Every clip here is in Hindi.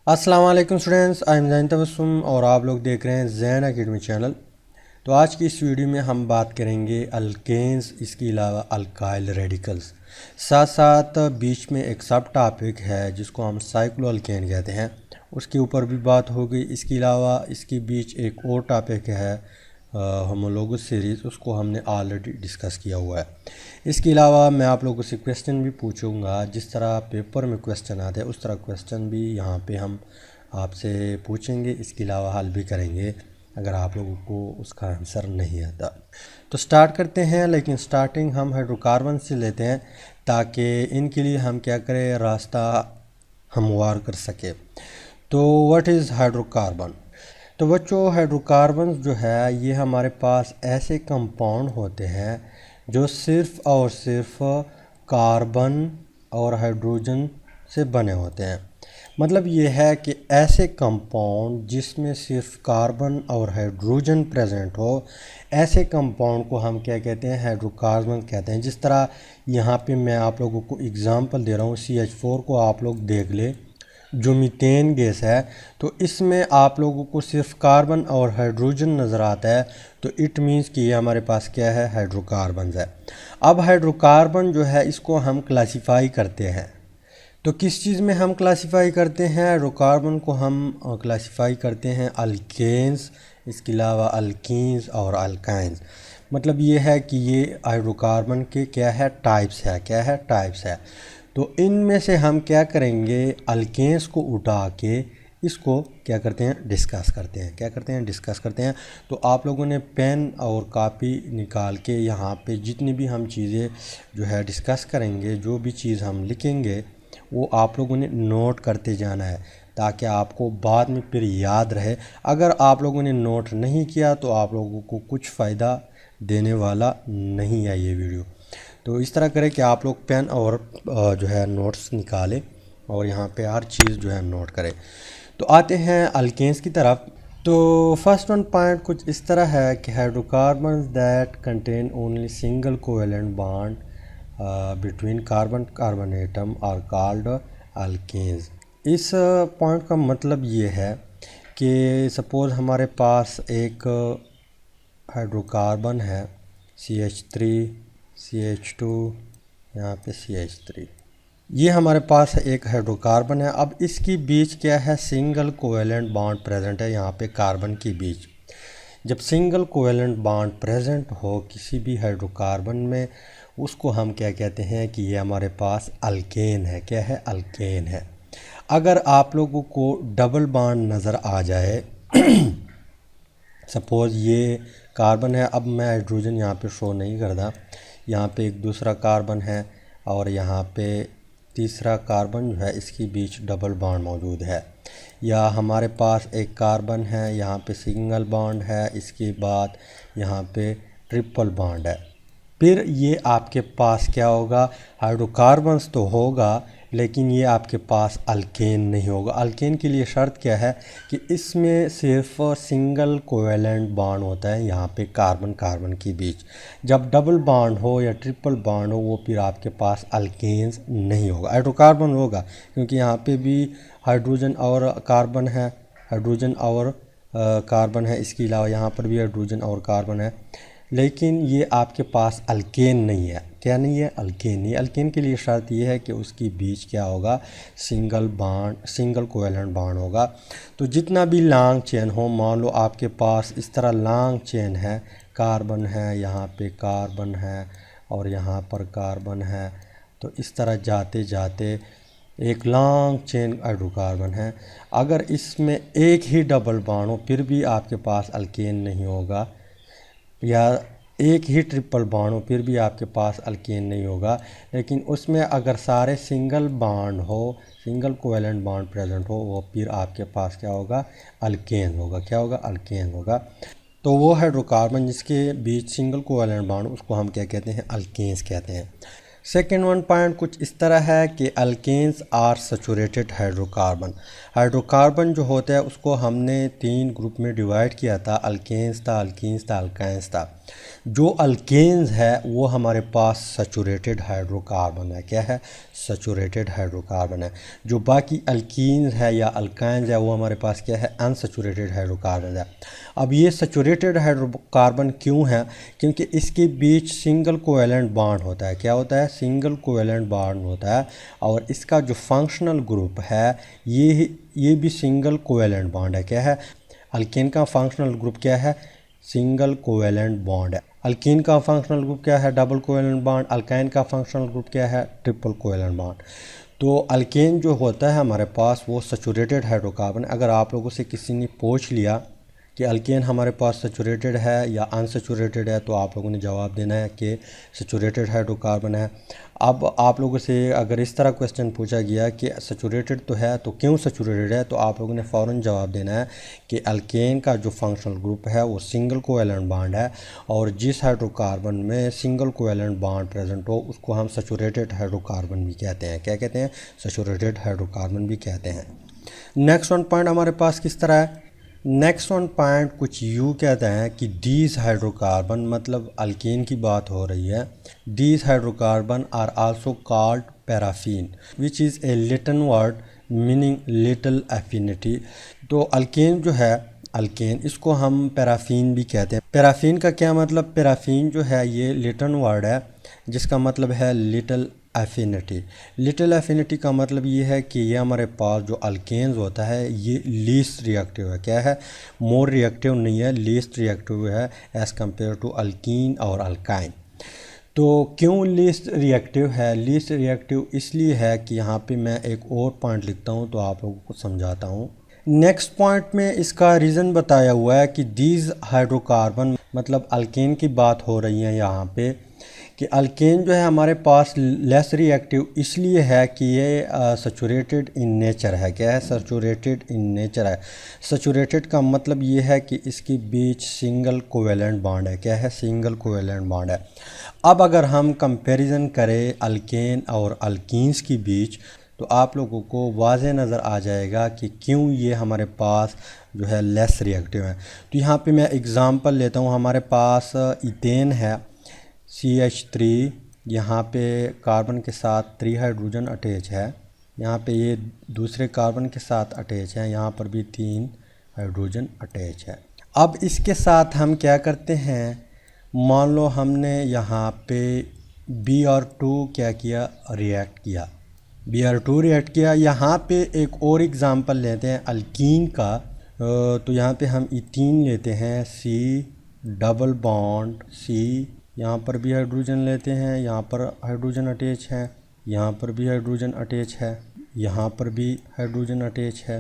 अस्सलाम वालेकुम students, I am Jain Tabassum और आप लोग देख रहे हैं जैन एकेडमी चैनल। तो आज की इस वीडियो में हम बात करेंगे अल्केन्स, इसके अलावा अल्काइल रेडिकल्स। साथ साथ बीच में एक सब टॉपिक है जिसको हम साइक्लो अल्केन कहते हैं, उसके ऊपर भी बात होगी। इसके अलावा इसके बीच एक और टॉपिक है होमोलोगस सीरीज़, उसको हमने ऑलरेडी डिस्कस किया हुआ है। इसके अलावा मैं आप लोगों से क्वेश्चन भी पूछूंगा, जिस तरह पेपर में क्वेश्चन आते हैं उस तरह क्वेश्चन भी यहाँ पे हम आपसे पूछेंगे। इसके अलावा हल भी करेंगे अगर आप लोगों को उसका आंसर नहीं आता। तो स्टार्ट करते हैं, लेकिन स्टार्टिंग हम हाइड्रोकार्बन से लेते हैं ताकि इनके लिए हम क्या करें, रास्ता हमवार कर सके। तो व्हाट इज़ हाइड्रोकार्बन? तो बच्चों, हाइड्रोकार्बन जो है ये हमारे पास ऐसे कंपाउंड होते हैं जो सिर्फ़ और सिर्फ कार्बन और हाइड्रोजन से बने होते हैं। मतलब ये है कि ऐसे कंपाउंड जिसमें सिर्फ कार्बन और हाइड्रोजन प्रेजेंट हो, ऐसे कंपाउंड को हम क्या कहते हैं, हाइड्रोकार्बन कहते हैं। जिस तरह यहाँ पे मैं आप लोगों को एग्ज़ाम्पल दे रहा हूँ, CH4 को आप लोग देख ले, जो मीथेन गैस है, तो इसमें आप लोगों को सिर्फ कार्बन और हाइड्रोजन नज़र आता है, तो इट मीन्स कि ये हमारे पास क्या है, हाइड्रोकार्बन है। अब हाइड्रोकार्बन जो है इसको हम क्लासिफाई करते हैं। तो किस चीज़ में हम क्लासिफाई करते हैं? हाइड्रोकार्बन को हम क्लासिफाई करते हैं अल्केन्स, इसके अलावा अल्कीन्स और अल्काइंस। मतलब ये है कि ये हाइड्रोकार्बन के क्या है, टाइप्स है। क्या है? टाइप्स है। तो इनमें से हम क्या करेंगे, अल्केन्स को उठा के इसको क्या करते हैं, डिस्कस करते हैं। क्या करते हैं? डिस्कस करते हैं। तो आप लोगों ने पेन और कापी निकाल के यहाँ पे जितनी भी हम चीज़ें जो है डिस्कस करेंगे, जो भी चीज़ हम लिखेंगे वो आप लोगों ने नोट करते जाना है ताकि आपको बाद में फिर याद रहे। अगर आप लोगों ने नोट नहीं किया तो आप लोगों को कुछ फ़ायदा देने वाला नहीं है ये वीडियो। तो इस तरह करें कि आप लोग पेन और जो है नोट्स निकालें और यहाँ पे हर चीज़ जो है नोट करें। तो आते हैं अल्केन्स की तरफ। तो फर्स्ट वन पॉइंट कुछ इस तरह है कि hydrocarbons that contain only single covalent bond between carbon carbon atom are called alkanes. इस पॉइंट का मतलब ये है कि सपोज़ हमारे पास एक हाइड्रोकार्बन है CH3 CH2, यहाँ पे CH3, ये हमारे पास एक हाइड्रोकार्बन है। अब इसकी बीच क्या है, सिंगल कोवेलेंट बॉन्ड प्रेजेंट है यहाँ पे कार्बन के बीच। जब सिंगल कोवेलेंट बॉन्ड प्रेजेंट हो किसी भी हाइड्रोकार्बन में, उसको हम क्या कहते हैं कि ये हमारे पास अल्केन है। क्या है? अल्केन है। अगर आप लोगों को डबल बॉन्ड नज़र आ जाए, सपोज़ ये कार्बन है, अब मैं हाइड्रोजन यहाँ पे शो नहीं करता, यहाँ पे एक दूसरा कार्बन है और यहाँ पे तीसरा कार्बन जो है, इसके बीच डबल बॉन्ड मौजूद है। या हमारे पास एक कार्बन है, यहाँ पे सिंगल बॉन्ड है, इसके बाद यहाँ पे ट्रिपल बॉन्ड है। फिर ये आपके पास क्या होगा, हाइड्रोकार्बन्स तो होगा लेकिन ये आपके पास अल्केन नहीं होगा। अल्केन के लिए शर्त क्या है कि इसमें सिर्फ सिंगल कोवेलेंट बॉन्ड होता है यहाँ पे कार्बन कार्बन के बीच। जब डबल बॉन्ड हो या ट्रिपल बॉन्ड हो, वो फिर आपके पास अल्केन्स नहीं होगा, हाइड्रोकार्बन होगा, क्योंकि यहाँ पे भी हाइड्रोजन और कार्बन है, हाइड्रोजन और कार्बन है। इसके अलावा यहाँ पर भी हाइड्रोजन और कार्बन है, लेकिन ये आपके पास अल्केन नहीं है। क्या नहीं है? अल्केन नहीं। अल्केन के लिए शर्त ये है कि उसके बीच क्या होगा, single bond, single covalent bond होगा। तो जितना भी लॉन्ग चेन हो, मान लो आपके पास इस तरह लॉन्ग चेन है, कार्बन है, यहाँ पे कार्बन है और यहाँ पर कार्बन है, तो इस तरह जाते जाते एक लॉन्ग चेन हाइड्रोकार्बन है। अगर इसमें एक ही डबल बॉन्ड हो फिर भी आपके पास अल्केन नहीं होगा, या एक ही ट्रिपल बॉन्ड हो फिर भी आपके पास अल्केन नहीं होगा। लेकिन उसमें अगर सारे सिंगल बॉन्ड हो, सिंगल कोवेलेंट बॉन्ड प्रेजेंट हो, वो फिर आपके पास क्या होगा, अल्केन होगा। क्या होगा? अल्केन होगा। तो वो हाइड्रोकार्बन जिसके बीच सिंगल कोवेलेंट बॉन्ड, उसको हम क्या कहते हैं, अल्केन्स कहते हैं। सेकेंड वन पॉइंट कुछ इस तरह है कि alkanes are saturated hydrocarbon. Hydrocarbon जो होता है उसको हमने 3 ग्रुप में डिवाइड किया था, अल्केन्स था, अल्कीन्स था, अल्काइंस था। जो अल्केन्स है वो हमारे पास सैचुरेटेड हाइड्रोकार्बन है। क्या है? सैचुरेटेड हाइड्रोकार्बन है। जो बाकी अल्कीन्स है या अल्काइंस है वो हमारे पास क्या है? अनसैचुरेटेड हाइड्रोकार्बन है। अब ये सैचुरेटेड हाइड्रोकार्बन क्यों है? क्योंकि इसके बीच सिंगल कोवैलेंट बॉन्ड होता है। क्या होता है? सिंगल कोवैलेंट बॉन्ड होता है। और इसका जो फंक्शनल ग्रुप है ये भी सिंगल कोवैलेंट बॉन्ड है। क्या है? अल्केन का फंक्शनल ग्रुप क्या है? सिंगल कोवैलेंट बॉन्ड है। अल्कीन का फंक्शनल ग्रुप क्या है? Double covalent bond. अल्काइन का फंक्शनल ग्रुप क्या है? Triple covalent bond. तो अल्केन जो होता है हमारे पास वो सैचुरेटेड हाइड्रोकार्बन। अगर आप लोगों से किसी ने पूछ लिया कि अल्केन हमारे पास सैचुरेटेड है या अनसैचुरेटेड है तो आप लोगों ने जवाब देना है कि सैचुरेटेड हाइड्रोकार्बन है। अब आप लोगों से अगर इस तरह क्वेश्चन पूछा गया कि सैचुरेटेड तो है तो क्यों सैचुरेटेड है, तो आप लोगों ने फ़ौरन जवाब देना है कि अल्केन का जो फंक्शनल ग्रुप है वो सिंगल कोवैलेंट बॉन्ड है, और जिस हाइड्रोकार्बन में सिंगल कोवैलेंट बॉन्ड प्रेजेंट हो उसको हम सैचुरेटेड हाइड्रोकार्बन भी कहते हैं। क्या कहते हैं? सैचुरेटेड हाइड्रोकार्बन भी कहते हैं। नेक्स्ट वन पॉइंट हमारे पास किस तरह है? नेक्स्ट वन पॉइंट कुछ यूँ कहते हैं कि दीज हाइड्रोकार्बन, मतलब अल्कीन की बात हो रही है, these hydrocarbon are also called paraffin which is a Latin word meaning little affinity. तो अल्केन जो है, अल्केन, इसको हम पैराफिन भी कहते हैं। पैराफिन का क्या मतलब? पैराफिन जो है ये लैटिन वर्ड है जिसका मतलब है लिटिल एफिनिटी। लिटिल एफिनिटी का मतलब ये है कि ये हमारे पास जो अल्केन्स होता है ये लीस्ट रिएक्टिव है। क्या है? मोर रिएक्टिव नहीं है, लीस्ट रिएक्टिव है एज़ कम्पेयर टू अल्कीन और अल्काइन। तो क्यों लीस्ट रिएक्टिव है? लीस्ट रिएक्टिव इसलिए है कि यहाँ पे मैं एक और पॉइंट लिखता हूँ तो आप लोगों को समझाता हूँ। नेक्स्ट पॉइंट में इसका रीज़न बताया हुआ है कि दीज हाइड्रोकार्बन, मतलब अल्केन की बात हो रही है यहाँ पे, कि अल्केन जो है हमारे पास लेस रिएक्टिव इसलिए है कि ये सैचुरेटेड इन नेचर है। क्या है? सैचुरेटेड इन नेचर है। सैचुरेटेड का मतलब ये है कि इसके बीच सिंगल कोवैलेंट बॉन्ड है। क्या है? सिंगल कोवैलेंट बॉन्ड है। अब अगर हम कंपैरिजन करें अल्केन और अल्कीन्स के बीच तो आप लोगों को वाज़े नज़र आ जाएगा कि क्यों ये हमारे पास जो है लेस रिएक्टिव है। तो यहाँ पे मैं एग्ज़ाम्पल लेता हूँ। हमारे पास इथेन है CH3, यहाँ पे कार्बन के साथ 3 हाइड्रोजन अटैच है, यहाँ पे ये दूसरे कार्बन के साथ अटैच है, यहाँ पर भी 3 हाइड्रोजन अटैच है। अब इसके साथ हम क्या करते हैं, मान लो हमने यहाँ पे Br2 क्या किया? रिएक्ट किया, Br2 रिएक्ट किया। यहाँ पे एक और एग्ज़ाम्पल लेते हैं अल्कीन का। तो यहाँ पे हम इथीन लेते हैं, C डबल बॉन्ड C, यहाँ पर भी हाइड्रोजन लेते हैं, यहाँ पर हाइड्रोजन अटैच है, यहाँ पर भी हाइड्रोजन अटैच है, यहाँ पर भी हाइड्रोजन अटैच है,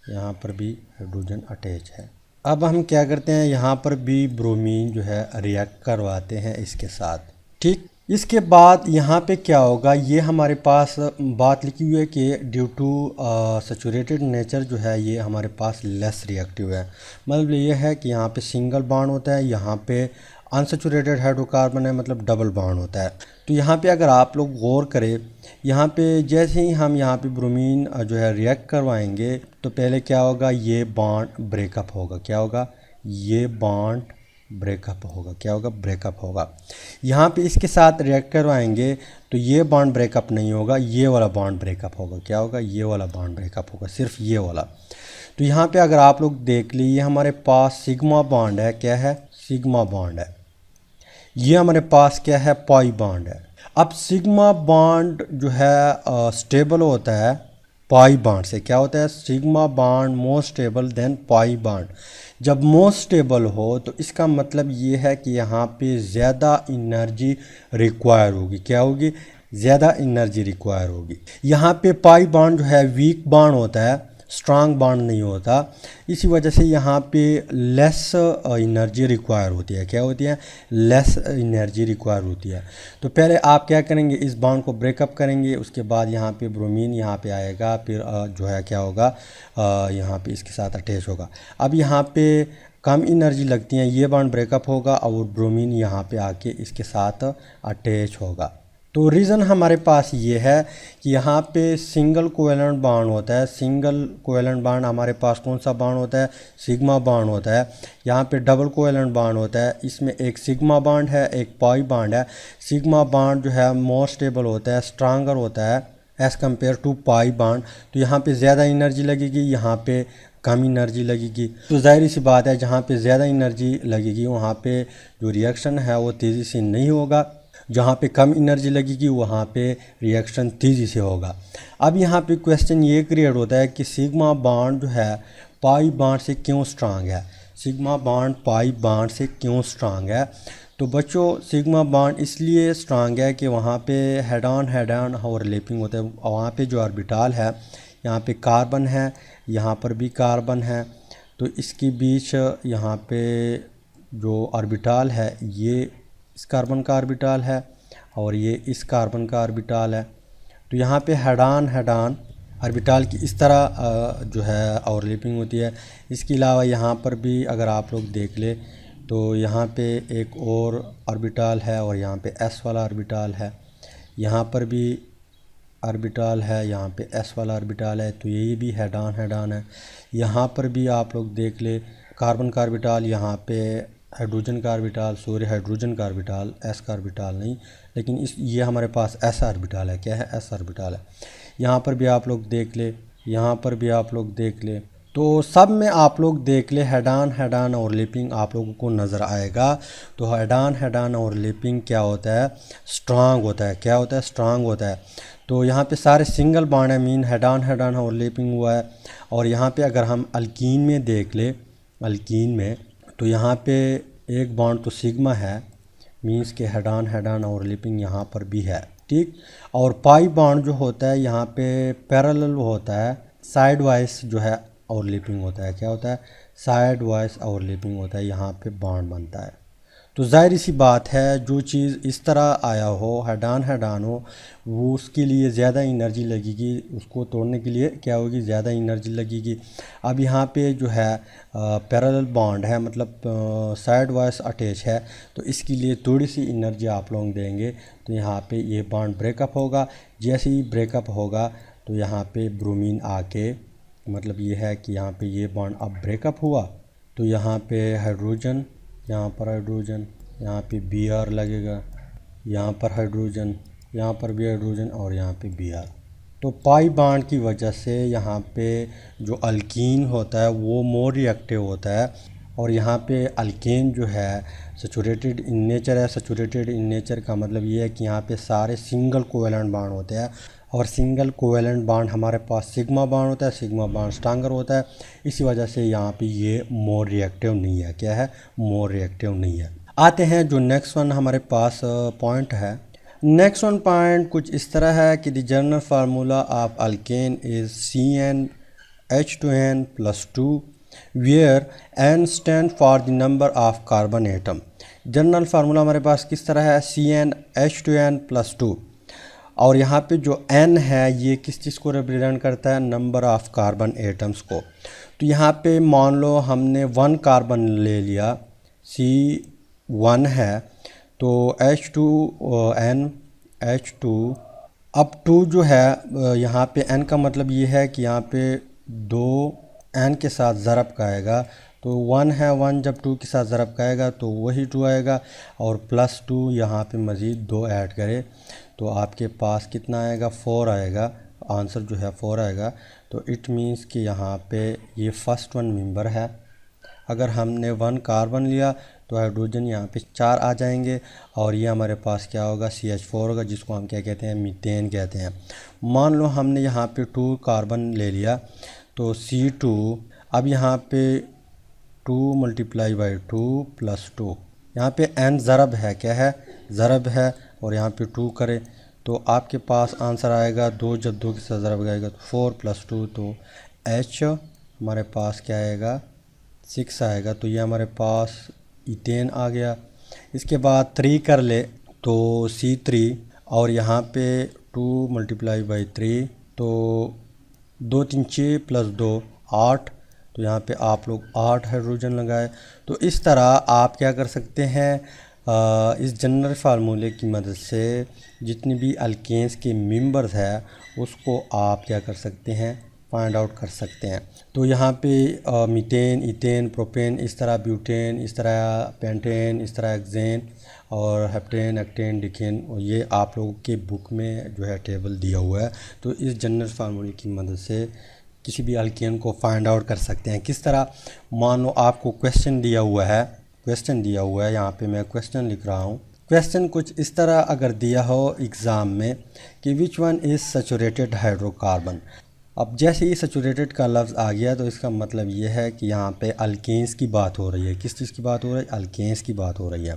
यहाँ पर भी हाइड्रोजन अटैच है। अब हम क्या करते हैं, यहाँ पर भी ब्रोमीन जो है रिएक्ट करवाते हैं इसके साथ। ठीक, इसके बाद यहाँ पे क्या होगा, ये हमारे पास बात लिखी हुई है कि ड्यू टू सैचुरेटेड नेचर जो है ये हमारे पास लेस रिएक्टिव है। मतलब ये है कि यहाँ पे सिंगल बॉन्ड होता है, यहाँ पे अनसैचुरेटेड हाइड्रोकार्बन है, मतलब डबल बॉन्ड होता है। तो यहाँ पे अगर आप लोग गौर करें, यहाँ पे जैसे ही हम यहाँ पे ब्रोमीन जो है रिएक्ट करवाएंगे तो पहले क्या होगा, ये बॉन्ड ब्रेकअप होगा। क्या होगा? ये बॉन्ड ब्रेकअप होगा। क्या होगा? ब्रेकअप होगा। यहाँ पे इसके साथ रिएक्ट करवाएंगे तो ये बॉन्ड ब्रेकअप नहीं होगा, ये वाला बॉन्ड ब्रेकअप होगा। क्या होगा? ये वाला बॉन्ड ब्रेकअप होगा, सिर्फ ये वाला। तो यहाँ पे अगर आप लोग देख लीजिए हमारे पास सिग्मा बॉन्ड है। क्या है? सिग्मा बॉन्ड है। ये हमारे पास क्या है? पाई बॉन्ड है। अब सिग्मा बॉन्ड जो है स्टेबल होता है पाई बॉन्ड से। क्या होता है? Sigma bond more stable than pi bond. जब मोर स्टेबल हो तो इसका मतलब ये है कि यहाँ पे ज़्यादा एनर्जी रिक्वायर होगी। क्या होगी? ज़्यादा एनर्जी रिक्वायर होगी। यहाँ पे पाई बॉन्ड जो है वीक बॉन्ड होता है, स्ट्रांग बॉन्ड नहीं होता। इसी वजह से यहाँ पे लेस एनर्जी रिक्वायर होती है। क्या होती है? लेस एनर्जी रिक्वायर होती है। तो पहले आप क्या करेंगे, इस बॉन्ड को ब्रेकअप करेंगे, उसके बाद यहाँ पे ब्रोमीन यहाँ पे आएगा, फिर जो है क्या होगा, यहाँ पे इसके साथ अटैच होगा। अब यहाँ पे कम एनर्जी लगती है, ये बॉन्ड ब्रेकअप होगा और ब्रोमीन यहाँ पे आके इसके साथ अटैच होगा। तो रीज़न हमारे पास ये है कि यहाँ पे सिंगल कोवेलेंट बॉन्ड होता है। सिंगल कोवेलेंट बॉन्ड हमारे पास कौन सा बॉन्ड होता है? सिग्मा बॉन्ड होता है। यहाँ पे डबल कोवेलेंट बॉन्ड होता है, इसमें एक सिग्मा बॉन्ड है, एक पाई बॉन्ड है। सिग्मा बॉन्ड जो है मोर स्टेबल होता है, स्ट्रांगर होता है as compare to pi bond. तो यहाँ पे ज़्यादा एनर्जी लगेगी, यहाँ पे कम एनर्जी लगेगी। तो ज़ाहिर सी बात है जहाँ पे ज़्यादा एनर्जी लगेगी वहाँ पे जो रिएक्शन है वो तेज़ी से नहीं होगा, जहाँ पे कम एनर्जी लगेगी वहाँ पे रिएक्शन तेज़ी से होगा। अब यहाँ पे क्वेश्चन ये क्रिएट होता है कि सिग्मा बॉन्ड जो है पाई बॉन्ड से क्यों स्ट्रांग है? सिग्मा बॉन्ड पाई बॉन्ड से क्यों स्ट्रांग है? तो बच्चों सिग्मा बॉन्ड इसलिए स्ट्रांग है कि वहाँ पे हेड ऑन ओवरलैपिंग होता है। वहाँ पे जो ऑर्बिटल है, यहाँ पे कार्बन है, यहाँ पर भी कार्बन है, तो इसके बीच यहाँ पे जो ऑर्बिटल है ये इस कार्बन का ऑर्बिटल है और ये इस कार्बन का ऑर्बिटल है। तो यहाँ पे हेड ऑन ऑर्बिटल की इस तरह जो है ओवरलैपिंग होती है। इसके अलावा यहाँ पर भी अगर आप लोग देख ले तो यहाँ पे एक और ऑर्बिटल है और यहाँ पे एस वाला ऑर्बिटल है, यहाँ पर भी ऑर्बिटल है, यहाँ पे एस वाला ऑर्बिटल है, तो ये भी हेड ऑन है। यहाँ पर भी आप लोग देख ले कार्बन का ऑर्बिटल, यहाँ पे हाइड्रोजन का ऑर्बिटल, हाइड्रोजन का ऑर्बिटल, एस का ऑर्बिटल नहीं, लेकिन ये हमारे पास एस ऑर्बिटल है। क्या है? एस ऑर्बिटल है। यहाँ पर भी आप लोग देख ले, यहाँ पर भी आप लोग देख ले, तो सब में आप लोग देख ले हेड ऑन ओवरलैपिंग आप लोगों को नज़र आएगा। तो हेड ऑन ओवरलैपिंग क्या होता है? स्ट्रांग होता है। क्या होता है? स्ट्रांग होता है। तो यहाँ पे सारे सिंगल बॉन्ड है, मीन हेड ऑन ओवरलैपिंग हुआ है। और यहाँ पे अगर हम अल्कीन में देख ले, अल्कीन में तो यहाँ पे एक बॉन्ड तो सिग्मा है, मीन्स के हेड ऑन ओवरलैपिंग यहाँ पर भी है, ठीक। और पाई बॉन्ड जो होता है यहाँ पे पैरेलल होता है, साइड वाइज जो है ओवरलैपिंग होता है। क्या होता है? साइड वाइज ओवरलैपिंग होता है, यहाँ पे बॉन्ड बनता है। तो ज़ाहिर सी बात है जो चीज़ इस तरह आया हो, हेड ऑन हो, वो उसके लिए ज़्यादा एनर्जी लगेगी, उसको तोड़ने के लिए क्या होगी? ज़्यादा एनर्जी लगेगी। अब यहाँ पे जो है पैरेलल बॉन्ड है, मतलब साइड वाइज अटैच है, तो इसके लिए थोड़ी सी एनर्जी आप लोग देंगे तो यहाँ पे ये बॉन्ड ब्रेकअप होगा। जैसे ही ब्रेकअप होगा तो यहाँ पे ब्रोमीन आके, मतलब ये है कि यहाँ पे ये बॉन्ड अब ब्रेकअप हुआ तो यहाँ पे हाइड्रोजन, यहाँ पर हाइड्रोजन, यहाँ पे Br लगेगा, यहाँ पर हाइड्रोजन, यहाँ पर भी हाइड्रोजन और यहाँ पे Br। तो पाई बॉन्ड की वजह से यहाँ पे जो अल्कीन होता है वो मोर रिएक्टिव होता है। और यहाँ पे अल्केन जो है सैचुरेटेड इन नेचर है। सैचुरेटेड इन नेचर का मतलब ये है कि यहाँ पे सारे सिंगल कोवेलेंट बॉन्ड होते हैं और सिंगल कोवेलेंट बॉन्ड हमारे पास सिग्मा बॉन्ड होता है। सिग्मा बॉन्ड स्ट्रांगर होता है, इसी वजह से यहाँ पे ये मोर रिएक्टिव नहीं है। क्या है? मोर रिएक्टिव नहीं है। आते हैं जो नेक्स्ट वन हमारे पास पॉइंट है। नेक्स्ट वन पॉइंट कुछ इस तरह है कि the general formula of alkane is CnH2n+2 where n stand for the number of carbon atom. General formula हमारे पास किस तरह है? CnH2n+2 और यहाँ पे जो n है ये किस चीज़ को रिप्रेजेंट करता है? नंबर ऑफ कार्बन एटम्स को। तो यहाँ पे मान लो हमने 1 कार्बन ले लिया, C1 है, तो H2n H2 अब 2 जो है यहाँ पे n का मतलब ये है कि यहाँ पे 2 n के साथ ज़रब का आएगा, तो 1 है, 1 जब 2 के साथ ज़रब का आएगा तो वही 2 आएगा और +2 यहाँ पे मज़ीद 2 ऐड करें तो आपके पास कितना आएगा? 4 आएगा। आंसर जो है 4 आएगा। तो इट मीन्स कि यहाँ पे ये फर्स्ट वन मेंबर है। अगर हमने 1 कार्बन लिया तो हाइड्रोजन यहाँ पे 4 आ जाएंगे और ये हमारे पास क्या होगा? CH4 होगा, जिसको हम क्या कहते हैं? मीथेन कहते हैं। मान लो हमने यहाँ पे 2 कार्बन ले लिया तो C2, अब यहाँ पे 2 × 2 + 2, यहाँ पे n ज़रब है। क्या है? ज़रब है और यहाँ पे 2 करें तो आपके पास आंसर आएगा 2, जब 2 के साथ ज़रब आएगा तो 4 + 2, तो H हमारे पास क्या आएगा? 6 आएगा। तो ये हमारे पास इथेन आ गया। इसके बाद 3 कर ले तो C3 और यहाँ पे 2 × 3, तो 2 3 6 + 2 8, तो यहाँ पे आप लोग 8 हाइड्रोजन लगाए। तो इस तरह आप क्या कर सकते हैं? इस जनरल फार्मूले की मदद से जितनी भी अल्केन्स के मेंबर्स है उसको आप क्या कर सकते हैं, फाइंड आउट कर सकते हैं। तो यहाँ पे मीथेन, इथेन, प्रोपेन, इस तरह ब्यूटेन, इस तरह पेंटेन, इस तरह हेक्सेन और हेप्टेन, एक्टेन, डिकेन, और ये आप लोगों के बुक में जो है टेबल दिया हुआ है। तो इस जनरल फार्मूले की मदद से किसी भी अल्केन को फाइंड आउट कर सकते हैं। किस तरह, मान लो आपको क्वेश्चन दिया हुआ है, यहाँ पे मैं क्वेश्चन लिख रहा हूँ। क्वेश्चन कुछ इस तरह अगर दिया हो एग्ज़ाम में कि which one is saturated hydrocarbon. अब जैसे ही सैचुरेटेड का लफ्ज़ आ गया तो इसका मतलब ये है कि यहाँ पे अल्केन्स की बात हो रही है। किस चीज़ की बात हो रही है? अल्केन्स की बात हो रही है।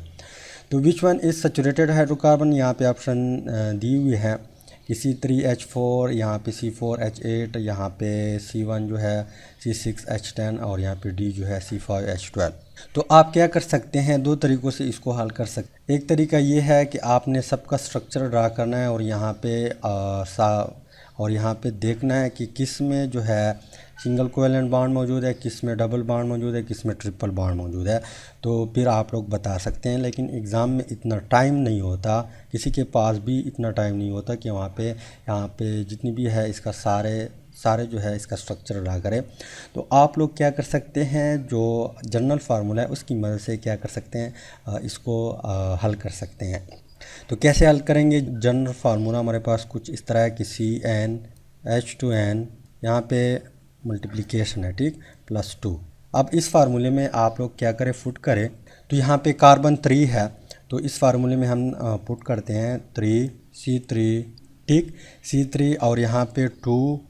तो which one is saturated hydrocarbon, यहाँ पे ऑप्शन दी हुई है कि C3H4, यहाँ पे C4H8, यहाँ पे C1 जो है C6H10 और यहाँ पे D जो है C5H12। तो आप क्या कर सकते हैं, दो तरीक़ों से इसको हल कर सकते हैं। एक तरीका ये है कि आपने सबका स्ट्रक्चर ड्रा करना है और यहाँ पे देखना है कि किस में जो है सिंगल कोवेलेंट बॉन्ड मौजूद है, किस में डबल बॉन्ड मौजूद है, किस में ट्रिपल बॉन्ड मौजूद है। तो फिर आप लोग बता सकते हैं। लेकिन एग्ज़ाम में इतना टाइम नहीं होता, किसी के पास भी इतना टाइम नहीं होता कि यहाँ पे जितनी भी है इसका सारे जो है इसका स्ट्रक्चर ड्रा करें। तो आप लोग क्या कर सकते हैं, जो जनरल फार्मूला है उसकी मदद से क्या कर सकते हैं, इसको हल कर सकते हैं। तो कैसे हल करेंगे? जनरल फार्मूला हमारे पास कुछ इस तरह है कि CnH2n, यहाँ पे मल्टीप्लिकेशन है, ठीक, +2। अब इस फार्मूले में आप लोग क्या करें, पुट करें। तो यहाँ पे कार्बन 3 है, तो इस फार्मूले में हम पुट करते हैं 3C3, ठीक, C3 और यहाँ पे 2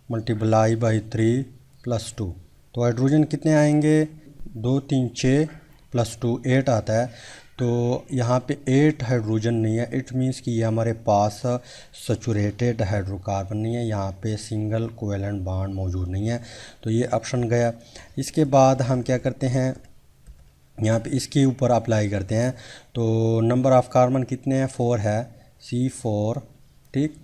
× 3 +2। तो हाइड्रोजन कितने आएंगे, 2 3 6 +2 8 आता है। तो यहाँ पे 8 हाइड्रोजन नहीं है, इट मीन्स कि ये हमारे पास सैचुरेटेड हाइड्रोकार्बन नहीं है, यहाँ पे सिंगल कोवेलेंट बॉन्ड मौजूद नहीं है। तो ये ऑप्शन गया। इसके बाद हम क्या करते हैं, यहाँ पे इसके ऊपर अप्लाई करते हैं। तो नंबर ऑफ़ कार्बन कितने हैं, 4 है, C4, ठीक।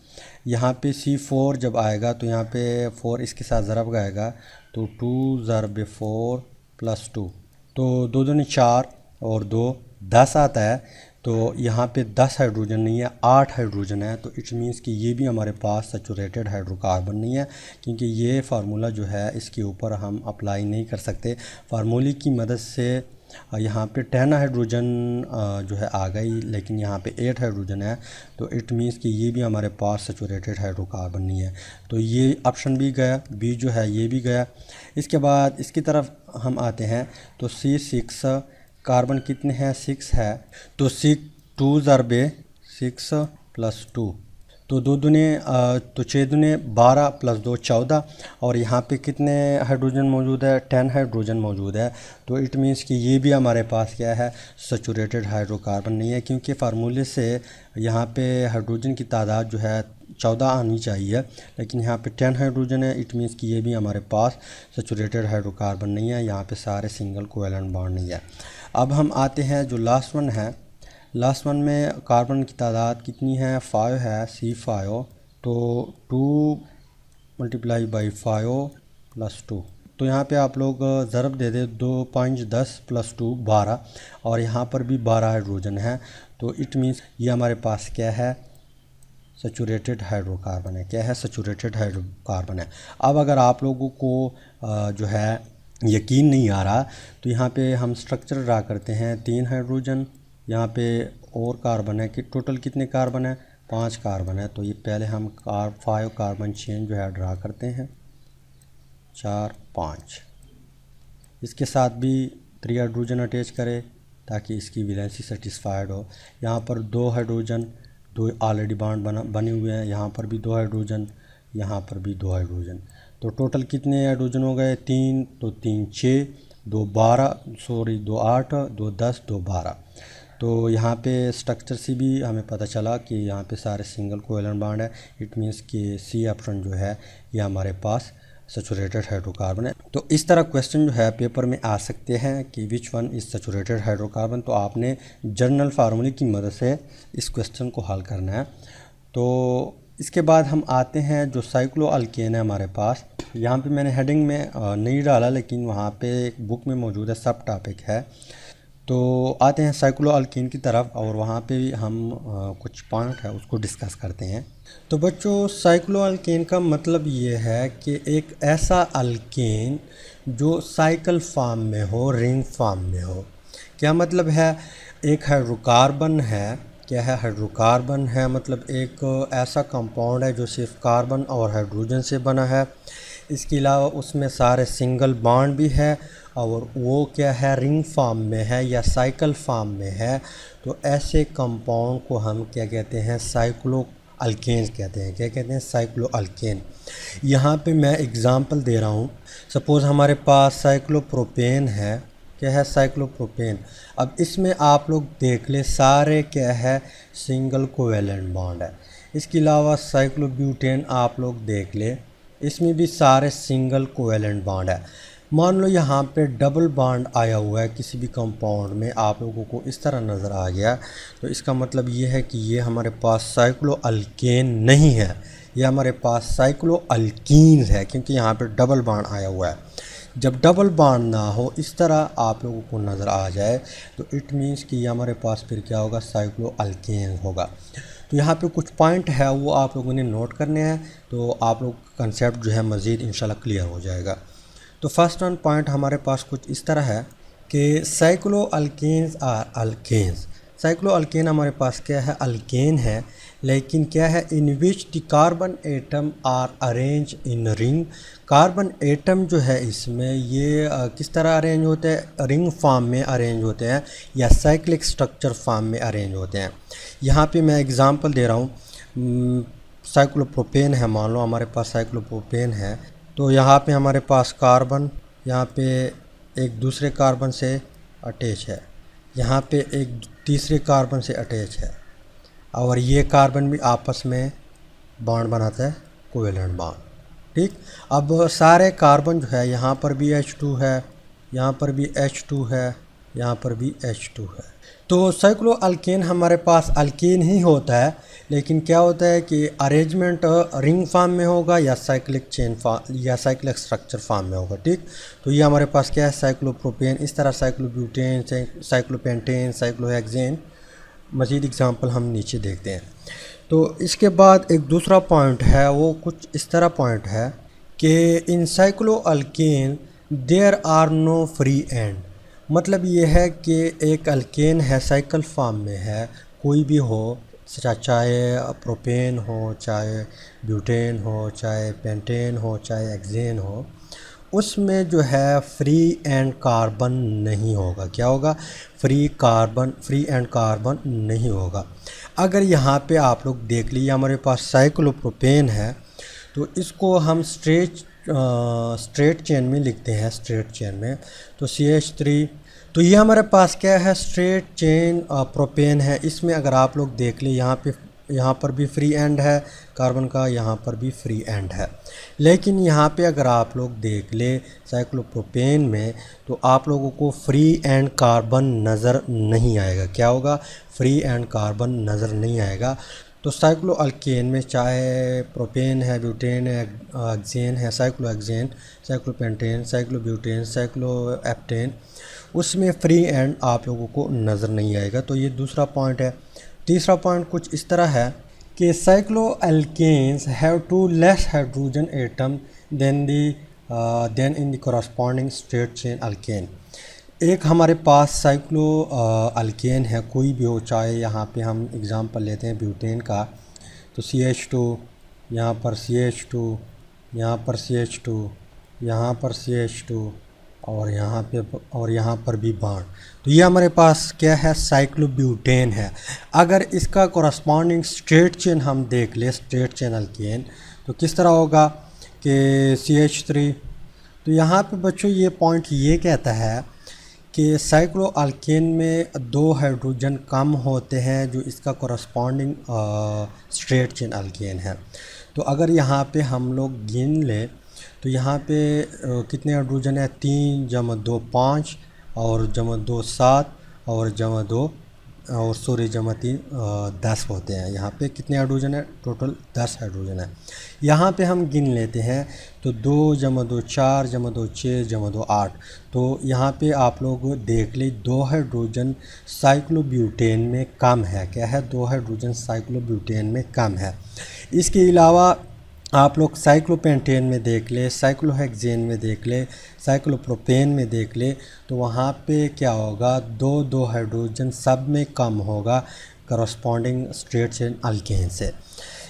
यहाँ पे C4 जब आएगा तो यहाँ पे 4 इसके साथ ज़रब आएगा, तो 2 × 4 +2, तो 2 दूनी 4 और 2 10 आता है। तो यहाँ पे 10 हाइड्रोजन नहीं है, 8 हाइड्रोजन है। तो इट मीन्स कि ये भी हमारे पास सैचुरेटेड हाइड्रोकार्बन नहीं है, क्योंकि ये फार्मूला जो है इसके ऊपर हम अप्लाई नहीं कर सकते। फार्मूले की मदद से यहाँ पे 10 हाइड्रोजन जो है आ गई, लेकिन यहाँ पे 8 हाइड्रोजन है। तो इट मीन्स कि ये भी हमारे पास सैचुरेटेड हाइड्रोकार्बन नहीं है। तो ये ऑप्शन भी गया, बी जो है ये भी गया। इसके बाद इसकी तरफ हम आते हैं। तो C6 कार्बन कितने हैं, 6 है। तो 2 × 6 +2, तो 2 दूने तो 6 दूने 12 +2 14। और यहाँ पे कितने हाइड्रोजन मौजूद है, 10 हाइड्रोजन मौजूद है। तो इट मीन्स कि ये भी हमारे पास क्या है, सैचुरेटेड हाइड्रोकार्बन नहीं है, क्योंकि फार्मूले से यहाँ पे हाइड्रोजन की तादाद जो है 14 आनी चाहिए, लेकिन यहाँ पे 10 हाइड्रोजन है। इट मीन्स कि ये भी हमारे पास सैचुरेटेड हाइड्रोकार्बन नहीं है, यहाँ पे सारे सिंगल कोवेलेंट बॉन्ड नहीं है। अब हम आते हैं जो लास्ट वन है। लास्ट वन में कार्बन की तादाद कितनी है, 5 है, C5। तो 2 × 5 +2, तो यहाँ पे आप लोग ज़रब दे दे, 2 5 10 +2 12, और यहाँ पर भी 12 हाइड्रोजन है। तो इट मीन्स ये हमारे पास क्या है, सैचुरेटेड हाइड्रोकार्बन है। क्या है, सैचुरेटेड हाइड्रोकार्बन है। अब अगर आप लोगों को जो है यकीन नहीं आ रहा, तो यहाँ पे हम स्ट्रक्चर ड्रा करते हैं। 3 हाइड्रोजन, यहाँ पे और कार्बन है कि टोटल कितने कार्बन है, 5 कार्बन है। तो ये पहले हम 5 कार्बन चेन जो है ड्रा करते हैं, 4 5। इसके साथ भी 3 हाइड्रोजन अटैच करें ताकि इसकी वैलेंसी सेटिस्फाइड हो। यहाँ पर 2 हाइड्रोजन, 2 ऑलरेडी बॉन्ड बने हुए हैं। यहाँ पर भी 2 हाइड्रोजन, यहाँ पर भी 2 हाइड्रोजन। तो टोटल कितने हाइड्रोजन हो गए, 3, तो 3 6, 2 8, 2 10, 2 12। तो यहाँ पे स्ट्रक्चर से भी हमें पता चला कि यहाँ पे सारे सिंगल कोवेलेंट बॉन्ड है। इट मीन्स कि सी ऑप्शन जो है ये हमारे पास सैचुरेटेड हाइड्रोकार्बन है। तो इस तरह क्वेश्चन जो है पेपर में आ सकते हैं कि which one is saturated hydrocarbon. तो आपने जनरल फार्मूले की मदद से इस क्वेश्चन को हल करना है। तो इसके बाद हम आते हैं जो साइक्लो अल्केन है हमारे पास। यहाँ पे मैंने हेडिंग में नहीं डाला, लेकिन वहाँ पे एक बुक में मौजूद है, सब टॉपिक है। तो आते हैं साइक्लोअल्कीन की तरफ और वहाँ पे भी हम कुछ पॉइंट है उसको डिस्कस करते हैं। तो बच्चों साइक्लोअल्कीन का मतलब ये है कि एक ऐसा अल्कीन जो साइकिल फॉर्म में हो, रिंग फॉर्म में हो। क्या मतलब है? एक हाइड्रोकार्बन है, क्या है? हाइड्रोकार्बन है, मतलब एक ऐसा कंपाउंड है जो सिर्फ कार्बन और हाइड्रोजन से बना है। इसके अलावा उसमें सारे सिंगल बॉन्ड भी है और वो क्या है, रिंग फॉर्म में है या साइकिल फॉर्म में है। तो ऐसे कंपाउंड को हम क्या कहते हैं? साइक्लो अल्केन्स कहते हैं। क्या कहते हैं? Cyclo alkane. यहाँ पे मैं एग्ज़ाम्पल दे रहा हूँ। सपोज़ हमारे पास साइक्लोप्रोपेन है। क्या है? साइक्लोप्रोपेन। अब इसमें आप लोग देख ले सारे क्या है, सिंगल कोवेलेंट बॉन्ड है। इसके अलावा साइक्लोब्यूटेन आप लोग देख ले, इसमें भी सारे सिंगल कोवेलेंट बॉन्ड है। मान लो यहाँ पे डबल बॉन्ड आया हुआ है किसी भी कंपाउंड में, आप लोगों को इस तरह नज़र आ गया, तो इसका मतलब ये है कि ये हमारे पास साइक्लोअल्केन नहीं है, ये हमारे पास साइक्लोअल्कीन है, क्योंकि यहाँ पे डबल बॉन्ड आया हुआ है। जब डबल बॉन्ड ना हो, इस तरह आप लोगों को नज़र आ जाए, तो इट मीन्स कि ये हमारे पास फिर क्या होगा? साइक्लोअल्केन होगा। तो यहाँ पे कुछ पॉइंट है वो आप लोगों ने नोट करने हैं, तो आप लोग कंसेप्ट जो है मज़ीद इंशाल्लाह क्लियर हो जाएगा। तो फर्स्ट वन पॉइंट हमारे पास कुछ इस तरह है कि साइक्लोअल्केन्स आर अल्केन्स। साइक्लोअल्केन हमारे पास क्या है? अल्केन है, लेकिन क्या है? In which the carbon atom are arrange in ring. Carbon atom जो है इसमें ये किस तरह अरेंज होते हैं? रिंग फॉर्म में अरेंज होते हैं या साइक्लिक स्ट्रक्चर फॉर्म में अरेंज होते हैं। यहाँ पे मैं एग्ज़ाम्पल दे रहा हूँ। साइक्लोप्रोपेन है, मान लो हमारे पास साइक्लोप्रोपेन है, तो यहाँ पे हमारे पास कार्बन यहाँ पे एक दूसरे कार्बन से अटैच है, यहाँ पे एक तीसरे कार्बन से अटैच है, और ये कार्बन भी आपस में बॉन्ड बनाता है, कोवेलेंट बॉन्ड। ठीक, अब सारे कार्बन जो है, यहाँ पर भी H2 है, यहाँ पर भी H2 है, यहाँ पर भी H2 है। तो साइक्लोअल्केन हमारे पास अल्केन ही होता है, लेकिन क्या होता है कि अरेंजमेंट रिंग फॉर्म में होगा या साइक्लिक चेन फॉर्म या साइक्लिक स्ट्रक्चर फॉर्म में होगा। ठीक, तो ये हमारे पास क्या है? साइक्लोप्रोपेन। इस तरह साइक्लोब्यूटेन, साइक्लोपेंटेन, साइक्लोहेक्सेन, मज़ीद एग्जांपल हम नीचे देखते हैं। तो इसके बाद एक दूसरा पॉइंट है, वो कुछ इस तरह पॉइंट है कि in cycloalkane there are no free end. मतलब ये है कि एक अल्केन है, साइकिल फॉर्म में है, कोई भी हो, चाहे प्रोपेन हो, चाहे ब्यूटेन हो, चाहे पेंटेन हो, चाहे एक्सेन हो, उसमें जो है फ्री एंड कार्बन नहीं होगा। क्या होगा? फ्री एंड कार्बन नहीं होगा। अगर यहाँ पे आप लोग देख लीजिए, हमारे पास साइक्लोप्रोपेन है, तो इसको हम स्ट्रेट चेन में लिखते हैं, स्ट्रेट चेन में, तो CH3। तो ये हमारे पास क्या है? स्ट्रेट चेन प्रोपेन है। इसमें अगर आप लोग देख लें, यहाँ पर भी फ्री एंड है कार्बन का, यहाँ पर भी फ्री एंड है। लेकिन यहाँ पे अगर आप लोग देख ले साइक्लोप्रोपेन में, तो आप लोगों को फ्री एंड कार्बन नज़र नहीं आएगा। क्या होगा? फ्री एंड कार्बन नज़र नहीं आएगा। तो साइक्लोअल्केन में चाहे प्रोपेन है, ब्यूटेन है, एक्सेन है, साइक्लोहेक्सेन, साइक्लोपेंटेन, साइक्लोब्यूटेन, साइक्लोएप्टेन, उसमें फ्री एंड आप लोगों को नज़र नहीं आएगा। तो ये दूसरा पॉइंट है। तीसरा पॉइंट कुछ इस तरह है कि cycloalkanes have two less hydrogen atom than in the corresponding straight chain alkane. एक हमारे पास साइक्लोअल्केन है, कोई भी हो, चाहे यहाँ पे हम एग्ज़ाम्पल लेते हैं ब्यूटेन का, तो CH2, यहाँ पर CH2, यहाँ पर CH2, यहाँ पर CH2, और यहाँ पर भी बॉन्ड। तो ये हमारे पास क्या है? साइक्लोब्यूटेन है। अगर इसका कॉरस्पॉन्डिंग स्ट्रेट चेन हम देख ले, स्ट्रेट चेन अल्केन, तो किस तरह होगा कि CH3। तो यहाँ पे बच्चों ये पॉइंट ये कहता है कि साइक्लोअल्केन में 2 हाइड्रोजन कम होते हैं जो इसका कॉरस्पॉन्डिंग स्ट्रेट चेन अल्केन है। तो अगर यहाँ पे हम लोग गिन लें, तो यहाँ पे कितने हाइड्रोजन है? 3 + 2 5, और + 2 7, और + 2 और सूर्य जमा 3 10 होते हैं। यहाँ पे कितने हाइड्रोजन है? टोटल 10 हाइड्रोजन है। यहाँ पे हम गिन लेते हैं तो 2 जमा 2 4 जमा 2 6 जमा 2 8। तो यहाँ पे आप लोग देख ले 2 हाइड्रोजन साइक्लोब्यूटेन में कम है। क्या है? 2 हाइड्रोजन साइक्लोब्यूटेन में कम है। इसके अलावा आप लोग साइक्लोपेंटेन में देख ले, साइक्लोहेक्सेन में देख ले, साइक्लोप्रोपेन में देख ले, तो वहाँ पे क्या होगा? 2 हाइड्रोजन सब में कम होगा करस्पॉन्डिंग स्ट्रेट चेन अल्केन से।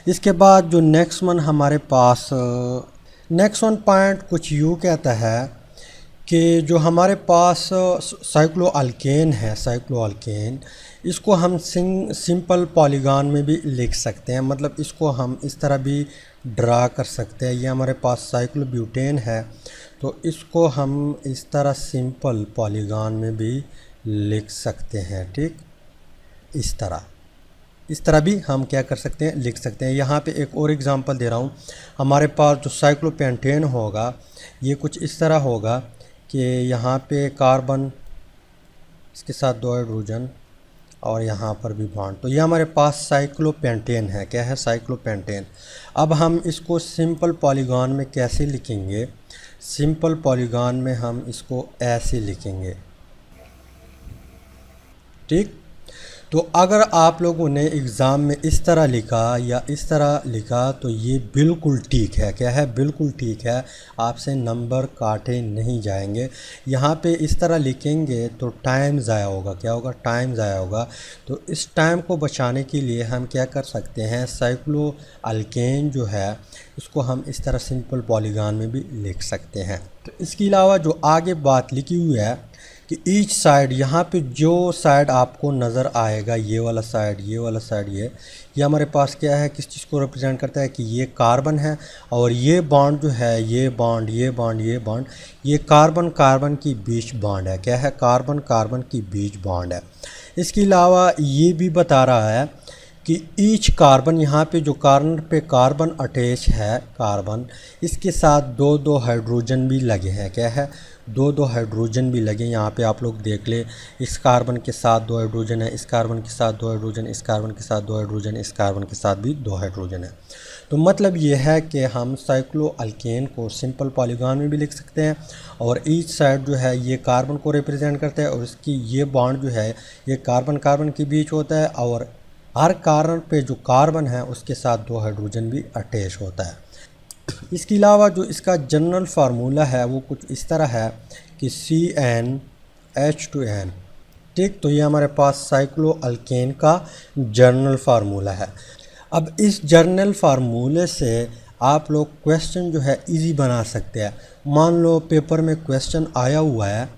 इसके बाद जो नेक्स्ट वन हमारे पास नेक्स्ट वन पॉइंट कुछ यूँ कहता है कि जो हमारे पास साइक्लो अल्केन है, साइक्लो अल्केन, इसको हम सिंपल पॉलीगॉन में भी लिख सकते हैं। मतलब इसको हम इस तरह भी ड्रा कर सकते हैं। ये हमारे पास साइक्लोब्यूटेन है, तो इसको हम इस तरह सिंपल पॉलीगॉन में भी लिख सकते हैं। ठीक, इस तरह भी हम क्या कर सकते हैं? लिख सकते हैं। यहाँ पे एक और एग्जांपल दे रहा हूँ। हमारे पास जो साइक्लोपेंटेन होगा ये कुछ इस तरह होगा कि यहाँ पे कार्बन, इसके साथ 2 हाइड्रोजन और यहाँ पर भी बॉन्ड, तो ये हमारे पास साइक्लोपेंटेन है। क्या है? साइक्लोपेंटेन। अब हम इसको सिंपल पॉलीगॉन में कैसे लिखेंगे? सिंपल पॉलीगॉन में हम इसको ऐसे लिखेंगे। ठीक, तो अगर आप लोगों ने एग्ज़ाम में इस तरह लिखा या इस तरह लिखा तो ये बिल्कुल ठीक है। क्या है? बिल्कुल ठीक है, आपसे नंबर काटे नहीं जाएंगे। यहाँ पे इस तरह लिखेंगे तो टाइम ज़ाया होगा। क्या होगा? टाइम ज़ाया होगा। तो इस टाइम को बचाने के लिए हम क्या कर सकते हैं? साइक्लो अल्केन जो है इसको हम इस तरह सिंपल पॉलीगॉन में भी लिख सकते हैं। तो इसके अलावा जो आगे बात लिखी हुई है कि ईच साइड, यहाँ पे जो साइड आपको नज़र आएगा, ये वाला साइड, ये वाला साइड, ये हमारे पास क्या है? किस चीज़ को रिप्रेजेंट करता है? कि ये कार्बन है और ये बॉन्ड जो है, ये बॉन्ड, ये बॉन्ड, ये बॉन्ड, ये कार्बन कार्बन की बीच बॉन्ड है। क्या है? कार्बन कार्बन की बीच बॉन्ड है। इसके अलावा ये भी बता रहा है कि ईच कार्बन, यहाँ पे जो कार्बन पे कार्बन अटैच है, कार्बन, इसके साथ 2 हाइड्रोजन भी लगे हैं। क्या है? 2 हाइड्रोजन भी लगे। यहाँ पे आप लोग देख ले, इस कार्बन के साथ 2 हाइड्रोजन है, इस कार्बन के साथ 2 हाइड्रोजन, इस कार्बन के साथ 2 हाइड्रोजन, इस कार्बन के साथ भी 2 हाइड्रोजन है। तो मतलब ये है कि हम साइक्लो अल्केन को सिंपल पॉलीगॉन में भी लिख सकते हैं और ईच साइड जो है ये कार्बन को रिप्रेजेंट करता है और इसकी ये बॉन्ड जो है ये कार्बन कार्बन के बीच होता है और हर कार्बन पे जो कार्बन है उसके साथ 2 हाइड्रोजन भी अटैच होता है। इसके अलावा जो इसका जनरल फार्मूला है वो कुछ इस तरह है कि CnH2n। ठीक, तो ये हमारे पास साइक्लो अल्केन का जनरल फार्मूला है। अब इस जनरल फार्मूले से आप लोग क्वेश्चन जो है इजी बना सकते हैं। मान लो पेपर में क्वेश्चन आया हुआ है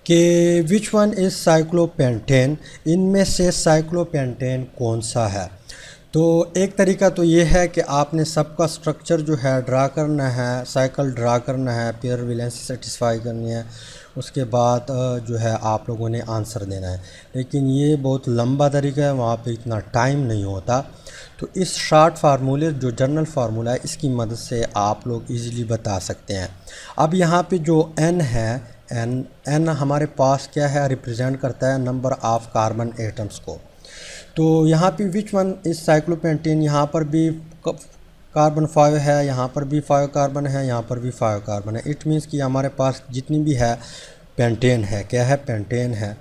कि विच वन इज़ साइक्लोपेंटेन, इनमें से साइक्लोपेंटेन कौन सा है। तो एक तरीका तो ये है कि आपने सबका स्ट्रक्चर जो है ड्रा करना है, साइकिल ड्रा करना है, पेयर वैलेंसी सेटिस्फाई करनी है, उसके बाद जो है आप लोगों ने आंसर देना है। लेकिन ये बहुत लंबा तरीका है, वहाँ पे इतना टाइम नहीं होता। तो इस शॉर्ट फार्मूले जो जनरल फार्मूला है इसकी मदद से आप लोग इजीली बता सकते हैं। अब यहाँ पे जो n है, n हमारे पास क्या है? रिप्रेजेंट करता है नंबर ऑफ़ कार्बन एटम्स को। तो यहाँ पे विच वन इस साइक्लोपेंटेन, यहाँ पर भी कार्बन 5 है, यहाँ पर भी 5 कार्बन है, यहाँ पर भी 5 कार्बन है। इट मीन्स कि हमारे पास जितनी भी है पेंटेन है। क्या है? पेंटेन है।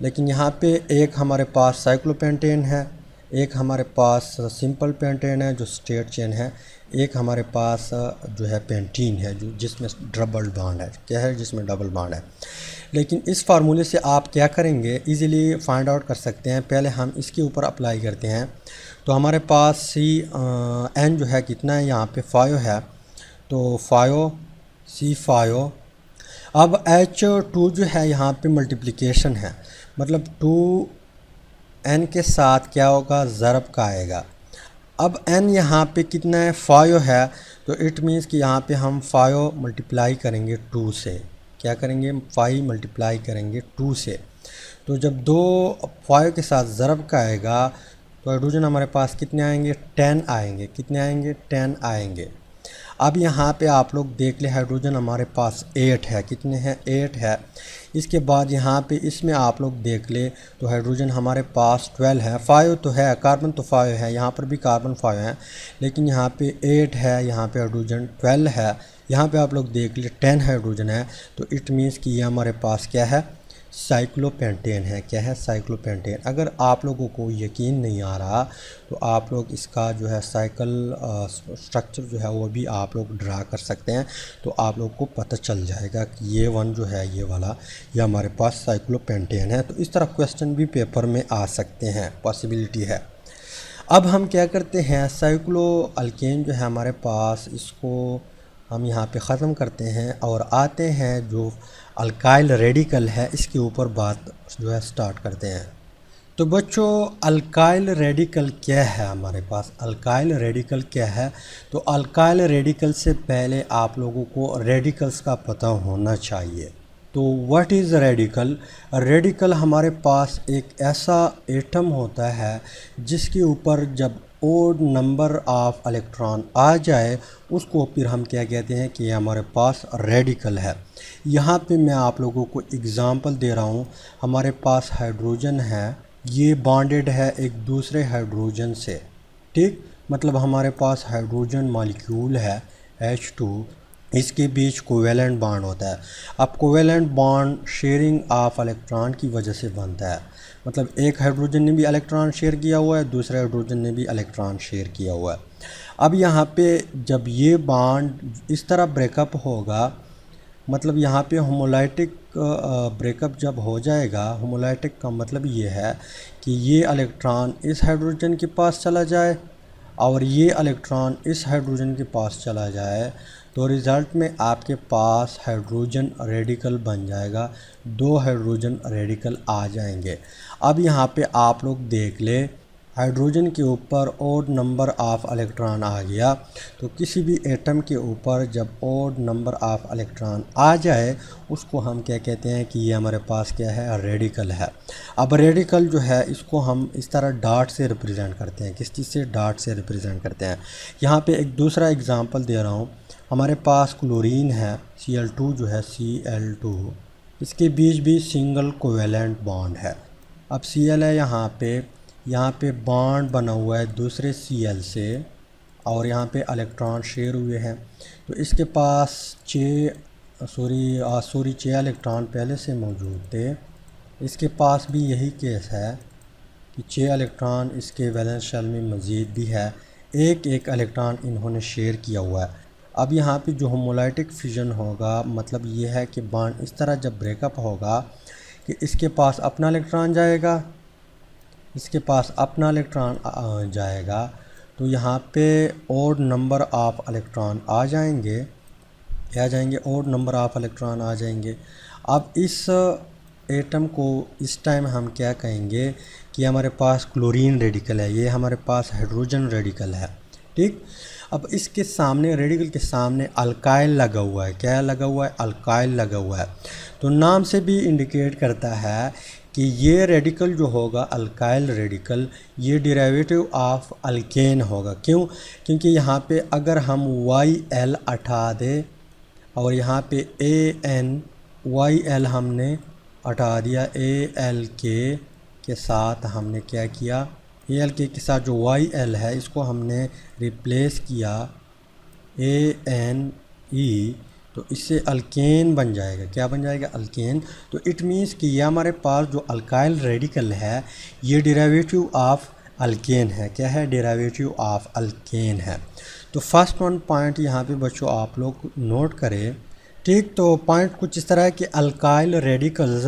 लेकिन यहाँ पे एक हमारे पास साइक्लोपेंटेन है, एक हमारे पास सिंपल पेंटेन है जो स्ट्रेट चेन है, एक हमारे पास जो है पेंटीन है जो जिसमें डबल बॉन्ड है। क्या है? जिसमें डबल बॉन्ड है। लेकिन इस फार्मूले से आप क्या करेंगे? इजीली फाइंड आउट कर सकते हैं। पहले हम इसके ऊपर अप्लाई करते हैं। तो हमारे पास n जो है कितना है? यहाँ पे 5 है, तो 5 C5। अब H2 जो है यहाँ पे मल्टीप्लिकेशन है, मतलब 2n के साथ क्या होगा? ज़रब का आएगा। अब n यहाँ पे कितना है? 5 है, तो इट मीन्स कि यहाँ पे हम 5 मल्टीप्लाई करेंगे 2 से। क्या करेंगे? 5 मल्टीप्लाई करेंगे 2 से। तो जब 5 के साथ ज़रब का आएगा तो हाइड्रोजन हमारे पास कितने आएंगे? 10 आएंगे। कितने आएंगे? 10 आएंगे। अब यहाँ पे आप लोग देख ले, हाइड्रोजन हमारे पास 8 है, कितने हैं 8 है। इसके बाद यहाँ पे इसमें आप लोग देख ले तो हाइड्रोजन हमारे पास 12 है, 5 तो है, कार्बन तो 5 है, यहाँ पर भी कार्बन 5 है, लेकिन यहाँ पे 8 है, यहाँ पे हाइड्रोजन 12 है, यहाँ पे आप लोग देख ले 10 हाइड्रोजन है। तो इट मीन्स कि ये हमारे पास क्या है, साइक्लोपेंटेन है। क्या है, साइक्लोपेंटेन। अगर आप लोगों को यकीन नहीं आ रहा तो आप लोग इसका जो है साइकिल स्ट्रक्चर जो है वो भी आप लोग ड्रा कर सकते हैं, तो आप लोग को पता चल जाएगा कि ये वन जो है ये वाला ये हमारे पास साइक्लोपेंटेन है। तो इस तरह क्वेश्चन भी पेपर में आ सकते हैं, पॉसिबिलिटी है। अब हम क्या करते हैं, साइक्लो अल्केन जो है हमारे पास, इसको हम यहाँ पे ख़त्म करते हैं और आते हैं जो अल्काइल रेडिकल है, इसके ऊपर बात जो है स्टार्ट करते हैं। तो बच्चों, अल्काइल रेडिकल क्या है हमारे पास, अल्काइल रेडिकल क्या है। तो अल्काइल रेडिकल से पहले आप लोगों को रेडिकल्स का पता होना चाहिए। तो व्हाट इज़ रेडिकल। रेडिकल हमारे पास एक ऐसा एटम होता है जिसके ऊपर जब ओड नंबर ऑफ इलेक्ट्रॉन आ जाए उसको फिर हम क्या कहते हैं कि ये हमारे पास रेडिकल है। यहाँ पे मैं आप लोगों को एग्ज़ाम्पल दे रहा हूँ। हमारे पास हाइड्रोजन है, ये बॉन्डेड है एक दूसरे हाइड्रोजन से, ठीक, मतलब हमारे पास हाइड्रोजन मॉलिक्यूल है H2, इसके बीच कोवेलेंट बॉन्ड होता है। अब covalent bond sharing of electron की वजह से बनता है, मतलब एक हाइड्रोजन ने भी इलेक्ट्रॉन शेयर किया हुआ है, दूसरे हाइड्रोजन ने भी इलेक्ट्रॉन शेयर किया हुआ है। अब यहाँ पे जब ये बॉन्ड इस तरह ब्रेकअप होगा, मतलब यहाँ पे होमोलाइटिक ब्रेकअप जब हो जाएगा, होमोलाइटिक का मतलब ये है कि ये इलेक्ट्रॉन इस हाइड्रोजन के पास चला जाए और ये इलेक्ट्रॉन इस हाइड्रोजन के पास चला जाए, तो रिज़ल्ट में आपके पास हाइड्रोजन रेडिकल बन जाएगा, 2 हाइड्रोजन रेडिकल आ जाएंगे। अब यहाँ पे आप लोग देख ले, हाइड्रोजन के ऊपर ओड नंबर ऑफ इलेक्ट्रॉन आ गया, तो किसी भी एटम के ऊपर जब ओड नंबर ऑफ इलेक्ट्रॉन आ जाए उसको हम क्या कहते हैं कि ये हमारे पास क्या है, रेडिकल है। अब रेडिकल जो है इसको हम इस तरह डॉट से रिप्रेजेंट करते हैं, किस चीज़ से, डॉट से रिप्रेजेंट करते हैं। यहाँ पे एक दूसरा एग्जांपल दे रहा हूँ। हमारे पास क्लोरीन है, Cl2 जो है Cl2, इसके बीच भी सिंगल कोवेलेंट बॉन्ड है। अब Cl है यहाँ पे बॉन्ड बना हुआ है दूसरे Cl से और यहाँ पे इलेक्ट्रॉन शेयर हुए हैं, तो इसके पास 6 इलेक्ट्रॉन पहले से मौजूद थे। इसके पास भी यही केस है कि 6 इलेक्ट्रॉन इसके वैलेंस शेल में मज़ीद भी है, एक इलेक्ट्रॉन इन्होंने शेयर किया हुआ है। अब यहाँ पे जो होमोलाइटिक फिजन होगा, मतलब ये है कि बॉन्ड इस तरह जब ब्रेकअप होगा कि इसके पास अपना इलेक्ट्रॉन जाएगा, इसके पास अपना इलेक्ट्रॉन जाएगा, तो यहाँ पे ओड नंबर ऑफ इलेक्ट्रॉन आ जाएंगे, क्या जाएंगे, ओड नंबर ऑफ इलेक्ट्रॉन आ जाएंगे। अब इस एटम को इस टाइम हम क्या कहेंगे कि हमारे पास क्लोरीन रेडिकल है, ये हमारे पास हाइड्रोजन रेडिकल है, ठीक। अब इसके सामने, रेडिकल के सामने अल्काइल लगा हुआ है, क्या लगा हुआ है, अल्काइल लगा हुआ है। तो नाम से भी इंडिकेट करता है कि ये रेडिकल जो होगा, अल्काइल रेडिकल, ये डेरिवेटिव ऑफ अल्केन होगा। क्यों, क्योंकि यहाँ पे अगर हम YL हटा दें और यहाँ पे YL हमने हटा दिया, ALK के साथ हमने क्या किया, ALK के साथ जो YL है इसको हमने रिप्लेस किया ANE, तो इससे अल्केन बन जाएगा, क्या बन जाएगा, अल्केन। तो इट मीन्स कि ये हमारे पास जो अल्काइल रेडिकल है ये डेरिवेटिव ऑफ अल्केन है, क्या है, डेरिवेटिव ऑफ अल्केन है। तो फर्स्ट वन पॉइंट यहाँ पे बच्चों आप लोग नोट करें, ठीक। तो पॉइंट कुछ इस तरह है कि alkyl radicals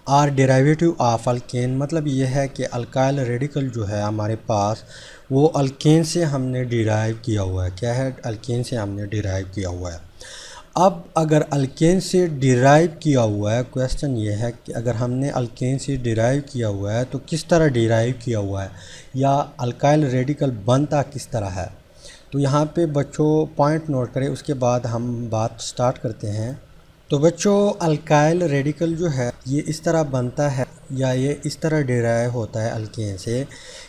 are derivative of alkane, मतलब ये है कि अल्काइल रेडिकल जो है हमारे पास वो अल्केन से हमने डिराइव किया हुआ है, क्या है, अल्केन से हमने डिराइव किया हुआ है। अब अगर अल्केन से डिराइव किया हुआ है, क्वेश्चन ये है कि अगर हमने अल्केन से डिराइव किया हुआ है तो किस तरह डिराइव किया हुआ है, या अल्काइल रेडिकल बनता किस तरह है। तो यहाँ पे बच्चों पॉइंट नोट करें, उसके बाद हम बात स्टार्ट करते हैं। तो बच्चों, अल्काइल रेडिकल जो है ये इस तरह बनता है या ये इस तरह डिराइव होता है अल्केन से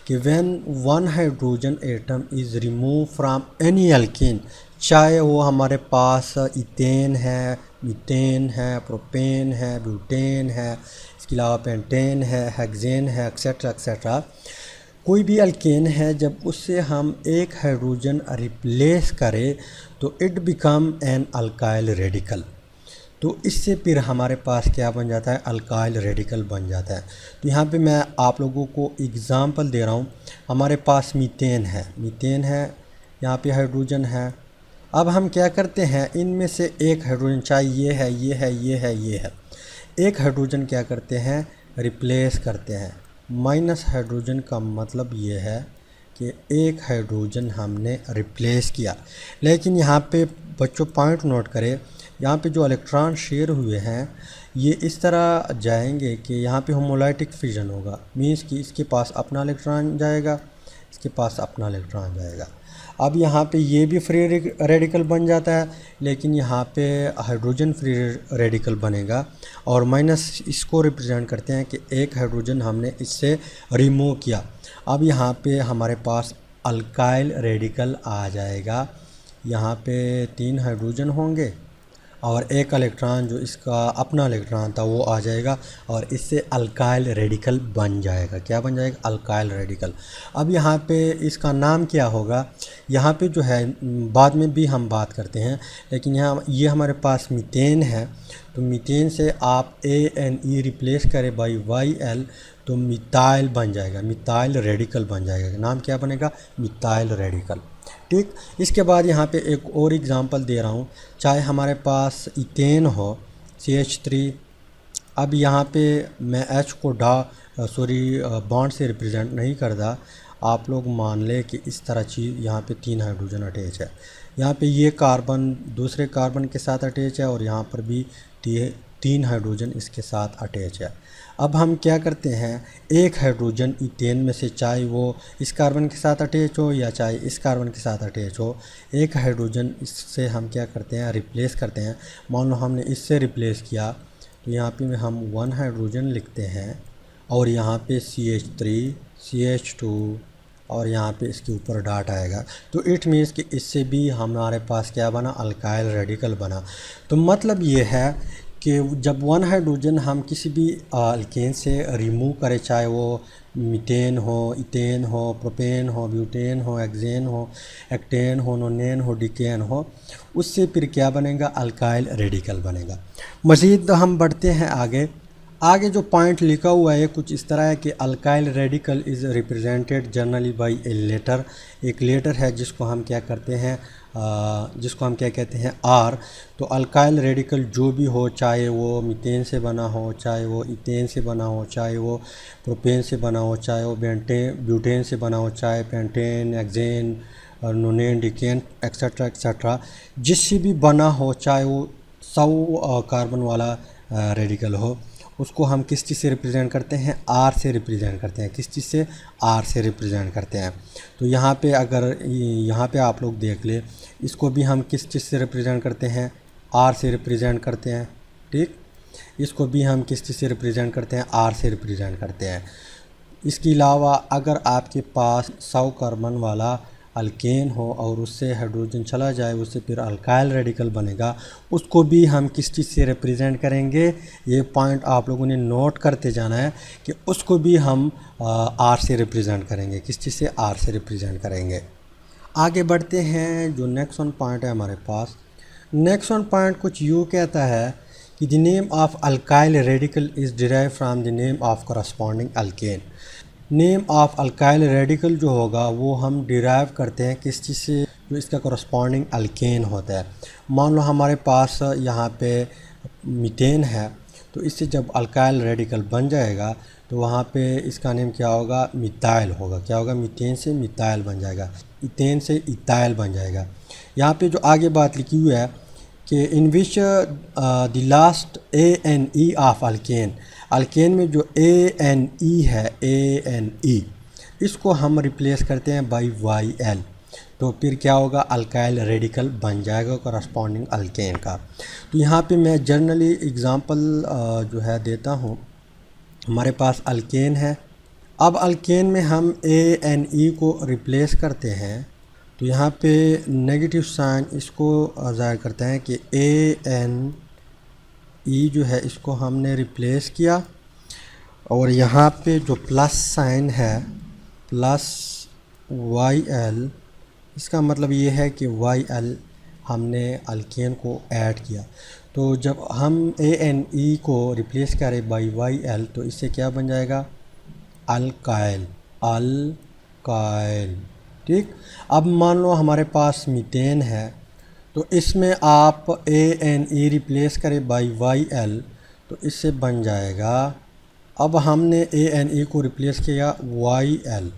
कि when one hydrogen atom is remove from any alkane, चाहे वो हमारे पास इथेन है, मीथेन है, प्रोपेन है, ब्यूटेन है, इसके अलावा पेंटेन है, हेक्सेन है, एक्सेट्रा एक्सेट्रा। कोई भी अल्केन है, जब उससे हम एक हाइड्रोजन रिप्लेस करें तो it become an alkyl radical. तो इससे फिर हमारे पास क्या बन जाता है, अल्काइल रेडिकल बन जाता है। तो यहाँ पे मैं आप लोगों को एग्ज़ाम्पल दे रहा हूँ। हमारे पास मीथेन है, यहाँ पे हाइड्रोजन है। अब हम क्या करते हैं, इनमें से एक हाइड्रोजन, चाहे ये है, ये है, ये है, ये है, एक हाइड्रोजन क्या करते हैं, रिप्लेस करते हैं। माइनस हाइड्रोजन का मतलब ये है कि एक हाइड्रोजन हमने रिप्लेस किया। लेकिन यहाँ पे बच्चों पॉइंट नोट करें, यहाँ पे जो इलेक्ट्रॉन शेयर हुए हैं ये इस तरह जाएंगे कि यहाँ पे होमोलाइटिक फिजन होगा। मीन्स कि इसके पास अपना इलेक्ट्रॉन जाएगा, इसके पास अपना इलेक्ट्रॉन जाएगा। अब यहाँ पे ये भी फ्री रेडिकल बन जाता है, लेकिन यहाँ पे हाइड्रोजन फ्री रेडिकल बनेगा। और माइनस इसको रिप्रेजेंट करते हैं कि एक हाइड्रोजन हमने इससे रिमूव किया। अब यहाँ पे हमारे पास अल्काइल रेडिकल आ जाएगा। यहाँ पे 3 हाइड्रोजन होंगे और एक इलेक्ट्रॉन जो इसका अपना इलेक्ट्रॉन था वो आ जाएगा और इससे अल्काइल रेडिकल बन जाएगा। क्या बन जाएगा, अल्काइल रेडिकल। अब यहाँ पे इसका नाम क्या होगा, यहाँ पे जो है बाद में भी हम बात करते हैं, लेकिन यहाँ ये हमारे पास मीथेन है। तो मीथेन से आप ANE रिप्लेस करें बाई YL तो मिथाइल बन जाएगा, मिथाइल रेडिकल बन जाएगा। नाम क्या बनेगा, मिथाइल रेडिकल। ठीक, इसके बाद यहाँ पे एक और एग्ज़ाम्पल दे रहा हूँ। चाहे हमारे पास इथेन हो CH3। अब यहाँ पे मैं H को बॉन्ड से रिप्रेजेंट नहीं करता। आप लोग मान लें कि इस तरह चीज़, यहाँ पे 3 हाइड्रोजन अटैच है, यहाँ पे ये कार्बन दूसरे कार्बन के साथ अटैच है और यहाँ पर भी 3 हाइड्रोजन इसके साथ अटैच है। अब हम क्या करते हैं, एक हाइड्रोजन इथेन में से, चाहे वो इस कार्बन के साथ अटैच हो या चाहे इस कार्बन के साथ अटैच हो, एक हाइड्रोजन इससे हम क्या करते हैं, रिप्लेस करते हैं। मान लो हमने इससे रिप्लेस किया तो यहाँ पे हम 1 हाइड्रोजन लिखते हैं और यहाँ पे CH3 CH2 और यहाँ पे इसके ऊपर डॉट आएगा। तो इट मीन्स कि इससे भी हमारे पास क्या बना, अल्काइल रेडिकल बना। तो मतलब ये है कि जब 1 हाइड्रोजन हम किसी भी अल्केन से रिमूव करें, चाहे वो मीथेन हो, इथेन हो, प्रोपेन हो, ब्यूटेन हो, हेक्सेन हो, एक्टेन हो, नोनेन हो, डिकेन हो, उससे फिर क्या बनेगा, अल्काइल रेडिकल बनेगा। मज़ीद हम बढ़ते हैं आगे। आगे जो पॉइंट लिखा हुआ है कुछ इस तरह है कि alkyl radical is represented generally by a letter. एक लेटर है जिसको हम क्या करते हैं, जिसको हम क्या कहते हैं, R। तो अल्काइल रेडिकल जो भी हो, चाहे वो मीथेन से बना हो, चाहे वो इथेन से बना हो, चाहे वो प्रोपेन से बना हो, चाहे वो ब्यूटेन से बना हो, चाहे pentane, hexane, nonane, decane etcetera etcetera, जिससे भी बना हो, चाहे वो 100 कार्बन वाला रेडिकल हो, उसको हम किस चीज़ से रिप्रेजेंट करते हैं, R से रिप्रेजेंट करते हैं। किस चीज़ से, R से रिप्रेजेंट करते हैं। तो यहाँ पे अगर यहाँ पे आप लोग देख ले, इसको भी हम किस चीज़ से रिप्रेजेंट करते हैं, R से रिप्रेजेंट करते हैं। ठीक, इसको भी हम किस चीज़ से रिप्रेजेंट करते हैं, R से रिप्रेजेंट करते हैं। इसके अलावा अगर आपके पास 100 कार्बन वाला अल्केन हो और उससे हाइड्रोजन चला जाए, उससे फिर अल्काइल रेडिकल बनेगा, उसको भी हम किस चीज़ से रिप्रेजेंट करेंगे। ये पॉइंट आप लोगों ने नोट करते जाना है कि उसको भी हम R से रिप्रेजेंट करेंगे। किस चीज़ से, R से रिप्रेजेंट करेंगे। आगे बढ़ते हैं। जो नेक्स्ट वन पॉइंट है हमारे पास, नेक्स्ट वन पॉइंट कुछ यूँ कहता है कि the name of alkyl radical is derive from the name of corresponding alkane. Name of alkyl radical जो होगा वो हम डिराइव करते हैं किस चीज़ से, जो इसका करस्पॉन्डिंग अल्केन होता है। मान लो हमारे पास यहाँ पे मीथेन है, तो इससे जब अल्काइल रेडिकल बन जाएगा तो वहाँ पे इसका नेम क्या होगा, मिथाइल होगा। क्या होगा, मीथेन से मिथाइल बन जाएगा, इथेन से इथाइल बन जाएगा। यहाँ पे जो आगे बात लिखी हुई है कि in which the last ANE of alkane, alkane में जो ANE है, ANE, इसको हम रिप्लेस करते हैं बाई YL। तो फिर क्या होगा, अल्काइल रेडिकल बन जाएगा करस्पॉन्डिंग अल्केन का। तो यहाँ पे मैं जनरली एग्ज़ाम्पल जो है देता हूँ। हमारे पास अल्केन है, अब अल्केन में हम ANE को रिप्लेस करते हैं तो यहाँ पे नेगेटिव साइन इसको ज़ाहिर करते हैं कि ANE जो है इसको हमने रिप्लेस किया, और यहाँ पे जो प्लस साइन है प्लस YL, इसका मतलब ये है कि YL हमने अल्केन को ऐड किया। तो जब हम ANE को रिप्लेस करें बाई YL तो इससे क्या बन जाएगा, अल्काइल। ठीक। अब मान लो हमारे पास मीथेन है, तो इसमें आप ANE रिप्लेस करें बाई YL तो इससे बन जाएगा, अब हमने ANE को रिप्लेस किया YL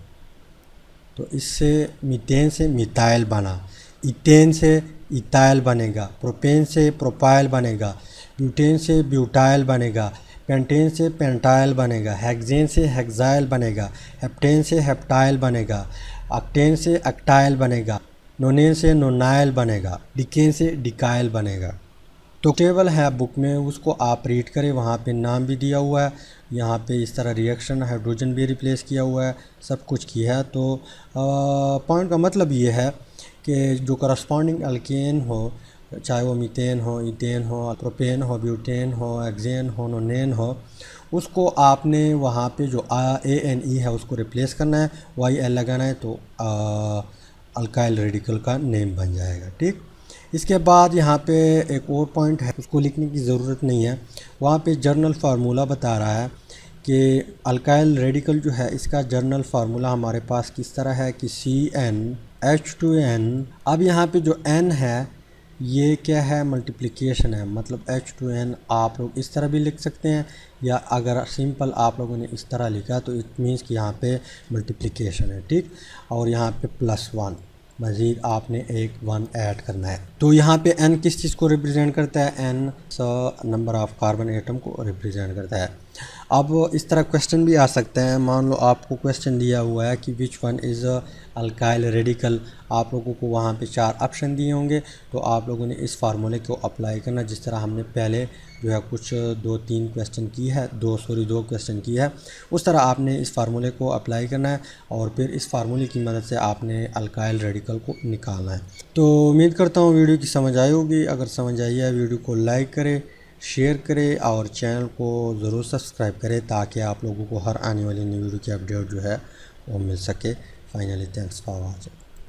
तो इससे मीथेन से मिथाइल बना, इथेन से इथाइल बनेगा, प्रोपेन से प्रोपाइल बनेगा, ब्यूटेन से ब्यूटाइल बनेगा, पेंटेन से पेंटाइल बनेगा, हेक्सेन से हेक्साइल बनेगा, हेप्टेन से हेप्टाइल बनेगा, ऑक्टेन से एक्टाइल बनेगा, नोनेन से नोनाइल बनेगा, डिकेन से डिकाइल बनेगा। तो टेबल है बुक में, उसको आप रीड करें, वहाँ पे नाम भी दिया हुआ है, यहाँ पे इस तरह रिएक्शन हाइड्रोजन भी रिप्लेस किया हुआ है, सब कुछ किया है। तो पॉइंट का मतलब ये है कि जो करस्पॉन्डिंग अल्केन हो, चाहे वो मीथेन हो, इथेन हो, प्रोपेन हो, ब्यूटेन हो, हेक्सेन हो, नोनेन हो, उसको आपने वहाँ पे जो ANE है उसको रिप्लेस करना है, YL लगाना है, तो अल्काइल रेडिकल का नेम बन जाएगा। ठीक। इसके बाद यहाँ पे एक और पॉइंट है, उसको लिखने की ज़रूरत नहीं है, वहाँ पे जर्नल फार्मूला बता रहा है कि अल्काइल रेडिकल जो है इसका जर्नल फार्मूला हमारे पास किस तरह है कि CnH2n। अब यहाँ पे जो n है ये क्या है, मल्टीप्लिकेशन है, मतलब H2n आप लोग इस तरह भी लिख सकते हैं, या अगर सिंपल आप लोगों ने इस तरह लिखा तो इट मीन्स कि यहाँ पे मल्टीप्लिकेशन है। ठीक। और यहाँ पे +1 मज़ीद आपने एक 1 ऐड करना है। तो यहाँ पे n किस चीज़ को रिप्रेजेंट करता है, n number of carbon atom को रिप्रेजेंट करता है। अब इस तरह क्वेश्चन भी आ सकते हैं, मान लो आपको क्वेश्चन दिया हुआ है कि which one is alkyl radical, आप लोगों को वहाँ पे 4 ऑप्शन दिए होंगे, तो आप लोगों ने इस फार्मूले को अप्लाई करना, जिस तरह हमने पहले जो है कुछ 2 क्वेश्चन की है, 2 क्वेश्चन की है, उस तरह आपने इस फार्मूले को अप्लाई करना है, और फिर इस फार्मूले की मदद से आपने अल्काइल रेडिकल को निकालना है। तो उम्मीद करता हूँ वीडियो की समझ आई होगी, अगर समझ आई है वीडियो को लाइक करें, शेयर करें और चैनल को ज़रूर सब्सक्राइब करें, ताकि आप लोगों को हर आने वाली नई वीडियो की अपडेट जो है वो मिल सके। Finally thanks for watching.